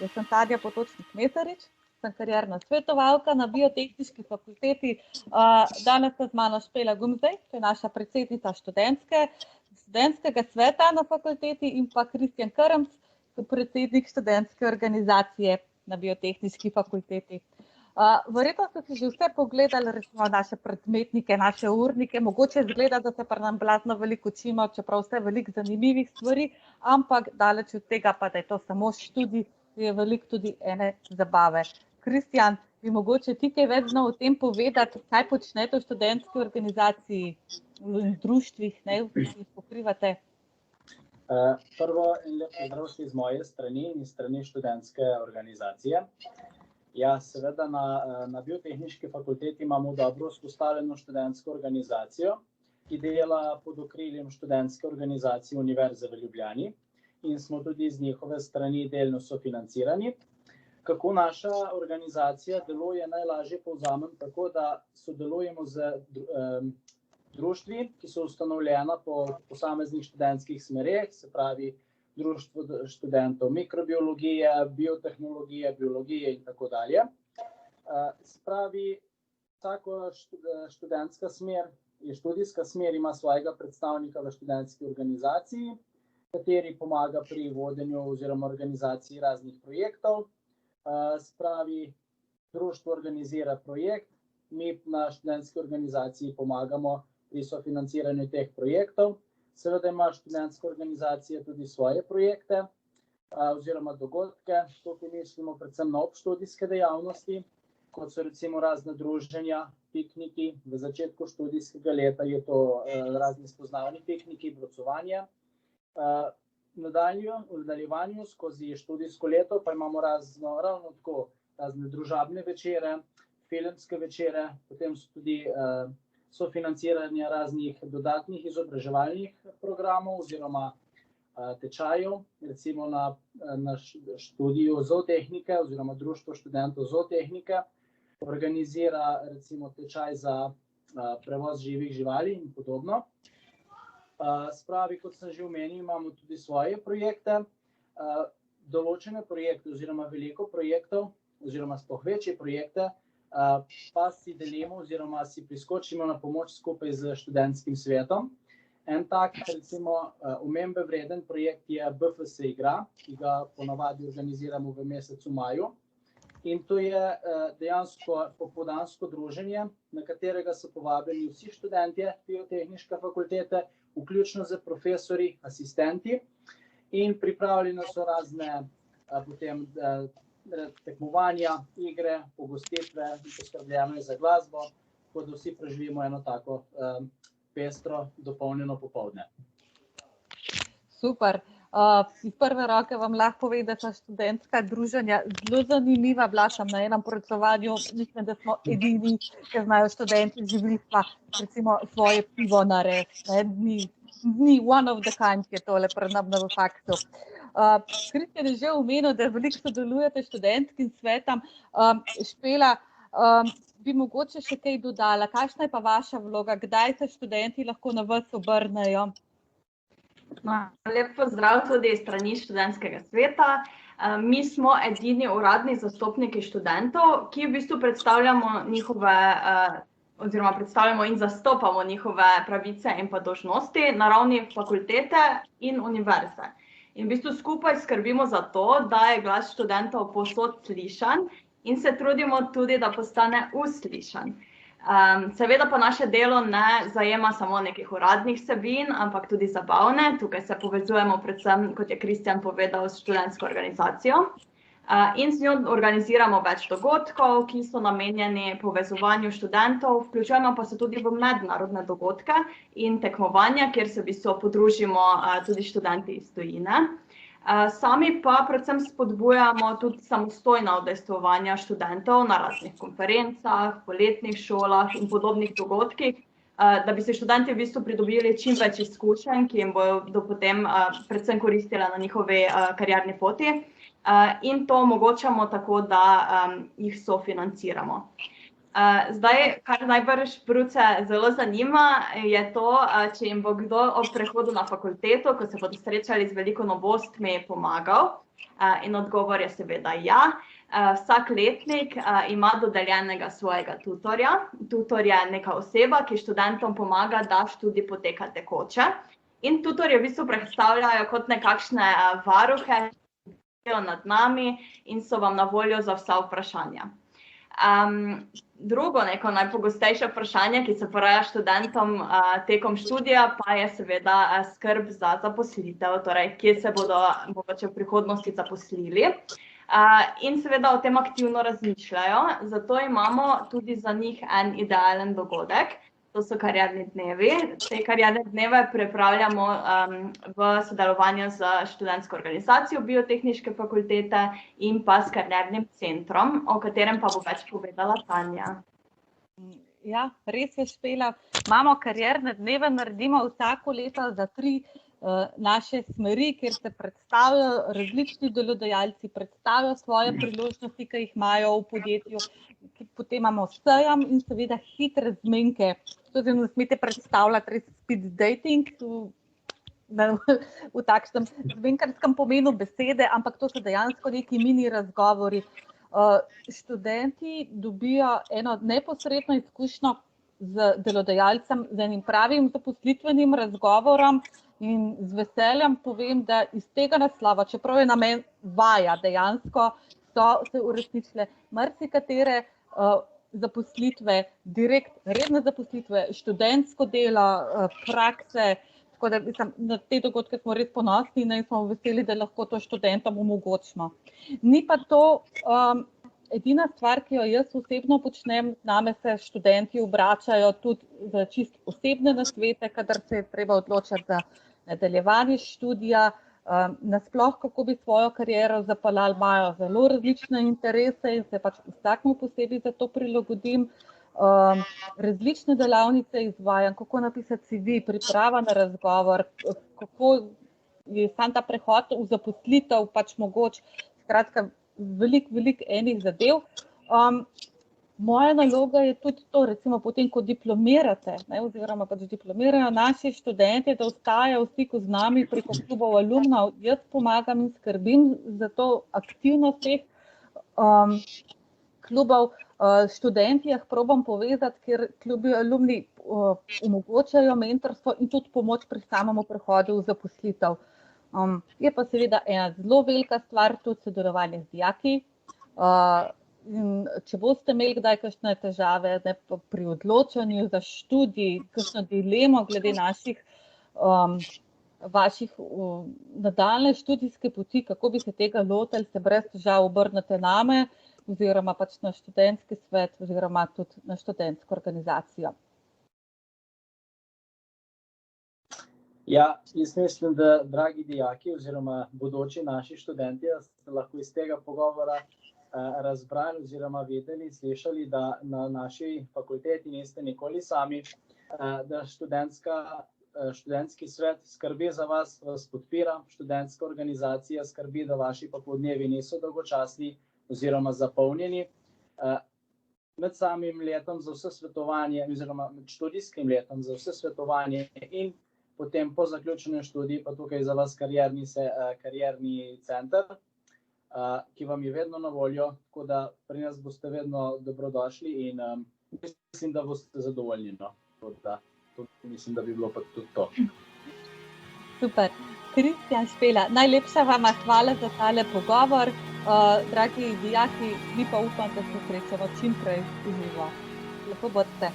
Jaz sem Tanja Potočnik-Mesarič, sem karierna svetovalka na Biotehniški fakulteti. Danes je z mano Špela Gumzej, to je naša predsednica študentskega sveta na fakulteti, in pa Kristjan Krmc, predsednik študentske organizacije na Biotehniški fakulteti. Verjetno ste si že vse pogledali, recimo naše predmetnike, naše urnike, mogoče izgleda, da se pri nam blazno veliko učimo, čeprav vse veliko zanimivih stvari, ampak daleč od tega pa, da je to samo študij, je veliko tudi ene zabave. Kristjan, bi mogoče ti kaj več znal o tem povedati, kaj počnete v študentski organizaciji, v društvih, ki jih pokrivate? Prvo en lep pozdrav iz moje strani in strani študentske organizacije. Ja, seveda na Biotehniški fakulteti imamo dobro vzpostavljeno študentsko organizacijo, ki dela pod okriljem študentske organizacije Univerze v Ljubljani in smo tudi z njihove strani delno sofinancirani. Kako naša organizacija deluje, najlažje povzamem tako, da sodelujemo z društvi, ki so ustanovljena po posameznih študentskih smereh, se pravi Društvo študentov mikrobiologije, biotehnologije, biologije in tako dalje. Se pravi, vsaka študentska smer, študijska smer ima svojega predstavnika v študentski organizaciji, kateri pomaga pri vodenju oziroma organizaciji raznih projektov. Se pravi, društvo organizira projekt, mi na študentski organizaciji pomagamo pri sofinanciranju teh projektov. Seveda ima študentska organizacija tudi svoje projekte oziroma dogodke. Tukaj mislimo predvsem na obštudijske dejavnosti, kot so recimo razne druženja, pikniki. V začetku študijskega leta je to razni spoznavni pikniki, brocovanje. V nadaljevanju skozi študijsko leto pa imamo ravno tako razne družabne večere, filmske večere, potem so tudi sofinanciranje raznih dodatnih izobraževalnih programov oziroma tečajev. Recimo na študiju zootehnike oziroma Društvo študentov zootehnike organizira recimo tečaj za prevoz živih živali in podobno. Spravi, kot sem že omenil, imamo tudi svoje projekte. Določene projekte oziroma veliko projektov oziroma sploh večje projekte pa si delimo oziroma si priskočimo na pomoč skupaj z študentskim svetom. En tak, recimo, omembe vreden projekt je BFS igra, ki ga ponavadi organiziramo v mesecu maju. In to je dejansko popoldansko druženje, na katerega so povabljeni vsi študentje Biotehniške fakultete, vključno z profesorji, asistenti, in pripravljene so razne potem tekmovanja, igre, pogostitve in poskrbljeno je za glasbo, tako da vsi preživimo eno tako pestro, dopolnjeno popoldne. Super. Iz prve roke vam lahko povem, da so študentska druženja zelo zanimiva. Bila sem na enem predstavljanju, mislim, da smo edini, ki znajo študenti živilstva, recimo svoje pivo narediti. Ni one of the kind, ki je tole pred nami v faktu. Kristjan je že omenil, da veliko sodelujete s študentskim svetom. Špela, bi mogoče še kaj dodala? Kakšna je pa vaša vloga? Kdaj se študenti lahko na vas obrnejo? Lep pozdrav tudi iz strani študentskega sveta. Mi smo edini uradni zastopniki študentov, ki v bistvu predstavljamo in zastopamo njihove pravice in pa dolžnosti na ravni fakultete in univerze. In v bistvu skupaj skrbimo za to, da je glas študentov povsod slišan in se trudimo tudi, da postane uslišan. Seveda pa naše delo ne zajema samo nekih uradnih vsebin, ampak tudi zabavne. Tukaj se povezujemo predvsem, kot je Kristjan povedal, s študentsko organizacijo. In z njo organiziramo več dogodkov, ki so namenjeni povezovanju študentov, vključujemo pa se tudi v mednarodne dogodke in tekmovanja, kjer se v bistvu podružimo tudi študenti iz tujine. Sami pa predvsem spodbujamo tudi samostojna udejstvovanja študentov na raznih konferencah, poletnih šolah in podobnih dogodkih, da bi se študenti v bistvu pridobili čim več izkušenj, ki jim bodo potem predvsem koristile na njihovi karierni poti. In to omogočamo tako, da jih sofinanciramo. Zdaj, kar najbrž bruce zelo zanima, je to, če jim bo kdo ob prehodu na fakulteto, ko se bodo srečali z veliko novostmi, pomagal. In odgovor je seveda ja. Vsak letnik ima dodeljenega svojega tutorja. Tutor je neka oseba, ki študentom pomaga, da študij poteka tekoče. In tutorji v bistvu predstavljajo kot nekakšne varuhe, ki delajo nad nami in so vam na voljo za vsa vprašanja. Drugo neko najpogostejše vprašanje, ki se poraja študentom tekom študija, pa je seveda skrb za zaposlitev, torej kje se bodo mogoče v prihodnosti zaposlili. In seveda o tem aktivno razmišljajo, zato imamo tudi za njih en idealen dogodek. To so karierni dnevi. Te karierne dneve pripravljamo v sodelovanju z študentsko organizacijo Biotehniške fakultete in pa s kariernim centrom, o katerem pa bo več povedala Tanja. Ja, res je, Špela. Imamo karierne dneve, naredimo vsako leto za 3 naše smeri, kjer se predstavijo različni delodajalci, predstavijo svoje priložnosti, ki jih imajo v podjetju. Potem imamo sejam in seveda hitre zmenke. To se ne smete predstavljati res speed dating v takšnem zmenkarskem pomenu besede, ampak to so dejansko neki mini razgovori. Študenti dobijo eno neposredno izkušnjo z delodajalcem, z enim pravim zaposlitvenim razgovorom in z veseljem povem, da iz tega naslova, čeprav je namen vaja, dejansko so se uresničile marsikatere zaposlitve, redne zaposlitve, študentsko delo, prakse, tako da na te dogodke smo res ponosni in smo veseli, da lahko to študentom omogočimo. Ni pa to edina stvar, ki jo jaz osebno počnem, name se študenti obračajo tudi za čist osebne nasvete, kadar se je treba odločiti za nadaljevanje študija, nasploh, kako bi svojo kariero zapeljali, imajo zelo različne interese in se pač vsakmu posebej za to prilagodim. Različne delavnice izvajam, kako napisati CV, priprava na razgovor, kako je sam ta prehod v zaposlitev pač mogoč, skratka, veliko enih zadev. Moja naloga je tudi to, recimo potem, ko diplomirate, oziroma pač diplomirajo naši študenti, da ostajajo v stiku z nami preko klubov alumnov. Jaz pomagam in skrbim za to aktivnost teh klubov. Študenti jih probam povezati, ker klubi alumni omogočajo mentorstvo in tudi pomoč pri samem prehodu v zaposlitev. Je pa seveda ena zelo velika stvar tudi sodelovanje z dijaki. In če boste imeli kdaj kakšne težave pri odločanju za študij, kakšno dilemo glede vaših nadaljnje študijske poti, kako bi se tega lotili, se brez težav obrnete name oziroma pač na študentski svet oziroma tudi na študentsko organizacijo. Ja, jaz mislim, da dragi dijaki oziroma bodoči naši študenti ste lahko iz tega pogovora razbrali oziroma vedeli, slišali, da na naši fakulteti niste nikoli sami, da študentski svet skrbi za vas, vas podpira, študentska organizacija skrbi, da vaši popoldnevi niso dolgočasni oziroma zapolnjeni. Med samim letom za vse svetovanje oziroma med študijskim letom za vse svetovanje in potem po zaključenem študiju pa tukaj za vas karierni center, ki vam je vedno na voljo, tako da pri nas boste vedno dobrodošli in mislim, da boste zadovoljni. No? Mislim, da bi bilo pa tudi to. Super. Kristjan, Špela, najlepša vama hvala za tale pogovor. Dragi dijaki, mi pa upam, da se srečamo čim prej v živo. Lepo bodite.